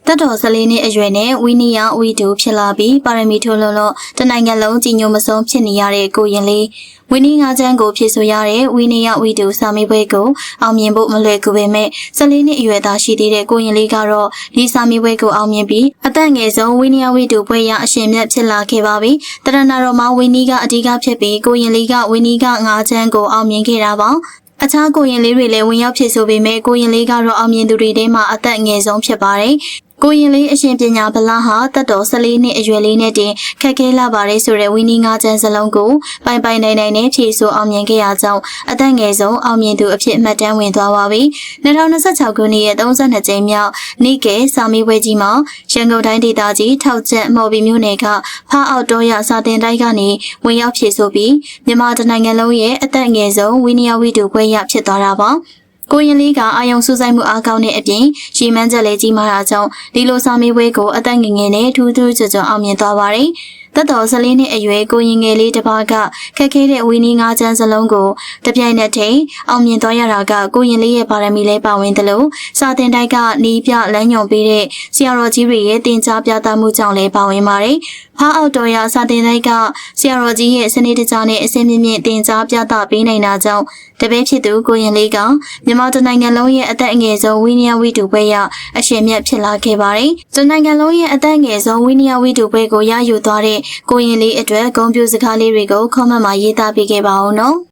တတ်တော်14နှစ်အရွယ်နဲ့ဝီနီယာဝီတူဖြစ်လာပြီးပါရမီထိုးလို့တနိုင်ငံလုံးကြီးညိုမဆုံးဖြစ်နေရတဲ့ကိုရင်လေးဝီနီငါးချမ်းကိုဖြစ်ဆိုရတဲ့ဝီနီယာဝီတူစာမေးပွဲကိုအောင်မြင်ဖို့မလွယ်ကူပေမဲ့14နှစ်အရွယ်သားရှိသေးတဲ့ကိုရင်လေးကတော့ဒီစာမေးပွဲကိုအောင်မြင်ပြီးအသက်ငယ်ဆုံးဝီနီယာဝီတူပွဲရအရှင်မြတ်ဖြစ်လာခဲ့ပါပြီတရဏတော်မှာဝီနီကအဓိကဖြစ်ပြီးကိုရင်လေးကဝီနီကငါးချမ်းကိုအောင်မြင်ခဲ့တာပါအခြားကိုရင်လေးတွေလည်းဝင်ရောက်ဖြစ်ဆိုပေမဲ့ကိုရင်လေးကတော့အောင်မြင်သူတွေထဲမှာအသက်ငယ်ဆုံးဖြစ်ပါတယ်ကိုရင်လေးအရှင်ပညာဗလာဟာတတ်တော်14နှစ်အရွယ်လေးနဲ့တင်ခက်ခဲလာပါတယ်ဆိုတဲ့ဝီနီငါးချမ်းစလုံးကိုပိုင်ပိုင်နိုင်နိုင်နဲ့ဖြည့်ဆိုအောင်မြင်ခဲ့ရကြောင်းအသက်ငယ်ဆုံးအောင်မြင်သူအဖြစ်မှတ်တမ်းဝင်သွားပါပြီ2026ခုနှစ်ရဲ့32ကြိမ်မြောက်နေ့ကစာမေးပွဲကြီးမှာရန်ကုန်တိုင်းဒေသကြီးထောက်ချက်မော်ဘီမြို့နယ်ကဖားအောက်တော်ရစာတင်တိုက်ကနေဝင်ရောက်ဖြည့်ဆိုပြီးမြန်မာတိုင်းနိုင်ငံလုံးရဲ့အသက်ငယ်ဆုံးဝီနီယာဝီတူပွဲရဖြစ်သွားတာပါကိုရင်လေးကအာယုံစူးစိုက်မှုအားကောင်းတဲ့အပြင်ရီမန်းချက်လေးကြီးမာတာကြောင့်ဒီလိုစာမေးပွဲကိုအသက်ငယ်ငယ်နဲ့ထူးထူးခြားခြားအောင်မြင်သွားပါတယ်။သက်တော်14နှစ်အရွယ်ကိုရင်ငယ်လေးတစ်ပါးကခက်ခဲတဲ့ဝီနီငါးချမ်းစလုံးကိုတပြိုင်နက်တည်းအောင်မြင်သွားရတာကကိုရင်လေးရဲ့ပါရမီလေးပါဝင်တယ်လို့စာတင်တိုက်ကနီးပြလမ်းညွှန်ပေးတဲ့ဆရာတော်ကြီးတွေရဲ့တင် जा ပြသမှုကြောင့်လည်းပါဝင်ပါတယ်။ဖားအောက်တော်ရစာတင်တိုက်ကဆရာတော်ကြီးရဲ့စနစ်တကျနဲ့အစင်းမြင့်မြင့်တင် जा ပြသပေးနိုင်တာကြောင့်တပည့်ဖြစ်သူကိုရင်လေးကမြန်မာတိုင်းနိုင်ငံလုံးရဲ့အသက်အငယ်ဆုံးဝီနီယာဝီတူပွဲရအရှင်မြတ်ဖြစ်လာခဲ့ပါတယ်။တိုင်းနိုင်ငံလုံးရဲ့အသက်အငယ်ဆုံးဝီနီယာဝီတူပွဲကိုရယူသွားတဲ့ကိုရင်လေးအတွက်ဂုဏ်ပြုစကားလေးတွေကို comment မှာရေးသားပေးခဲ့ပါဦးနော်။